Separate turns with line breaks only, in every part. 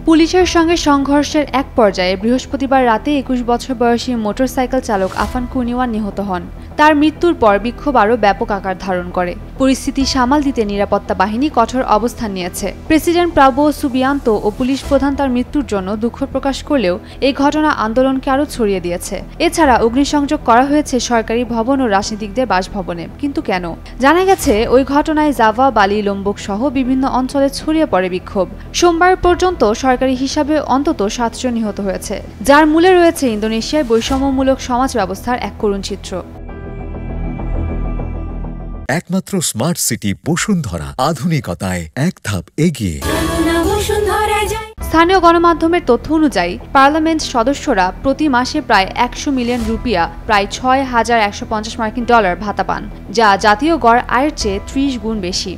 পুলিশের সঙ্গে সংঘর্ষের এক পর্যায়ে বৃহস্পতিবার রাতে ২১ বছর বয়সী মোটরসাইকেল চালক আফান কুনিওয়ান নিহত হন। তার মৃত্যুর পর বিক্ষোভ আরও ব্যাপক আকার ধারণ করে। পরিস্থিতি সামাল দিতে নিরাপত্তা বাহিনী কঠোর অবস্থান নিয়েছে। প্রেসিডেন্ট প্রাবোও সুবিয়ান্তো ও পুলিশ প্রধান তার মৃত্যুর জন্য দুঃখ প্রকাশ করলেও এই ঘটনা আন্দোলনকে আরও ছড়িয়ে দিয়েছে। এছাড়া অগ্নিসংযোগ করা হয়েছে সরকারি ভবন ও রাজনীতিকদের বাসভবনে। কিন্তু কেন? জানা গেছে ওই ঘটনায় জাভা, বালি, লোমবক সহ বিভিন্ন অঞ্চলে ছড়িয়ে পড়ে বিক্ষোভ। সোমবার পর্যন্ত সরকারি হিসাবে অন্তত ৭ জন নিহত হয়েছে, যার মূলে রয়েছে ইন্দোনেশিয়ায় বৈষম্যমূলক সমাজ ব্যবস্থার এক করুণ চিত্র।
একমাত্র স্মার্ট সিটি বসুন্ধরা, আধুনিকতায় এক ধাপ এগিয়ে।
স্থানীয় গণমাধ্যমের তথ্য অনুযায়ী পার্লামেন্ট সদস্যরা প্রতি মাসে প্রায় ১০০ মিলিয়ন রুপিয়া, প্রায় $৬,১৫০ ভাতা পান, যা জাতীয় গড় আয়ের চেয়ে ৩০ গুণ বেশি।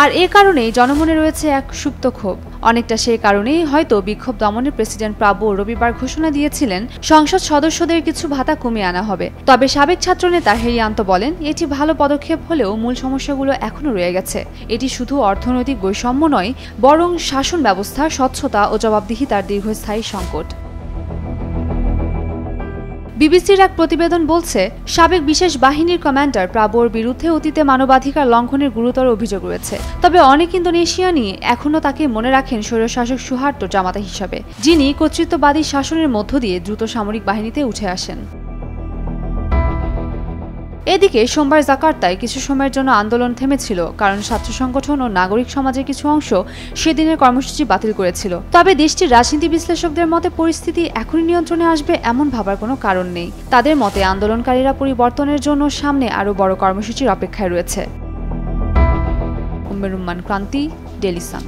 আর এ কারণেই জনমনে রয়েছে এক সুপ্ত ক্ষোভ। অনেকটা সেই কারণেই হয়তো বিক্ষোভ দমনে প্রেসিডেন্ট প্রাবোও রবিবার ঘোষণা দিয়েছিলেন সংসদ সদস্যদের কিছু ভাতা কমিয়ে আনা হবে। তবে সাবেক ছাত্রনেতা হেরিয়ান্তো বলেন, এটি ভালো পদক্ষেপ হলেও মূল সমস্যাগুলো এখনও রয়ে গেছে। এটি শুধু অর্থনৈতিক বৈষম্য নয়, বরং শাসন ব্যবস্থা, স্বচ্ছতা ও জবাবদিহিতার দীর্ঘস্থায়ী সংকট। বিবিসির এক প্রতিবেদন বলছে, সাবেক বিশেষ বাহিনীর কমান্ডার প্রাবোর বিরুদ্ধে অতীতে মানবাধিকার লঙ্ঘনের গুরুতর অভিযোগ রয়েছে। তবে অনেক ইন্দোনেশিয়ানই এখনও তাকে মনে রাখেন স্বৈরশাসক সুহার্তো জামাতা হিসাবে, যিনি কর্তৃত্ববাদী শাসনের মধ্য দিয়ে দ্রুত সামরিক বাহিনীতে উঠে আসেন। এদিকে সোমবার জাকার্তায় কিছু সময়ের জন্য আন্দোলন থেমেছিল, কারণ ছাত্র সংগঠন ও নাগরিক সমাজের কিছু অংশ সেদিনের কর্মসূচি বাতিল করেছিল। তবে দেশটির রাজনীতি বিশ্লেষকদের মতে পরিস্থিতি এখনই নিয়ন্ত্রণে আসবে এমন ভাবার কোনো কারণ নেই। তাদের মতে আন্দোলনকারীরা পরিবর্তনের জন্য সামনে আরও বড় কর্মসূচির অপেক্ষায় রয়েছে। উম্মেরুম্মান ক্রান্তি, ডেইলি সান।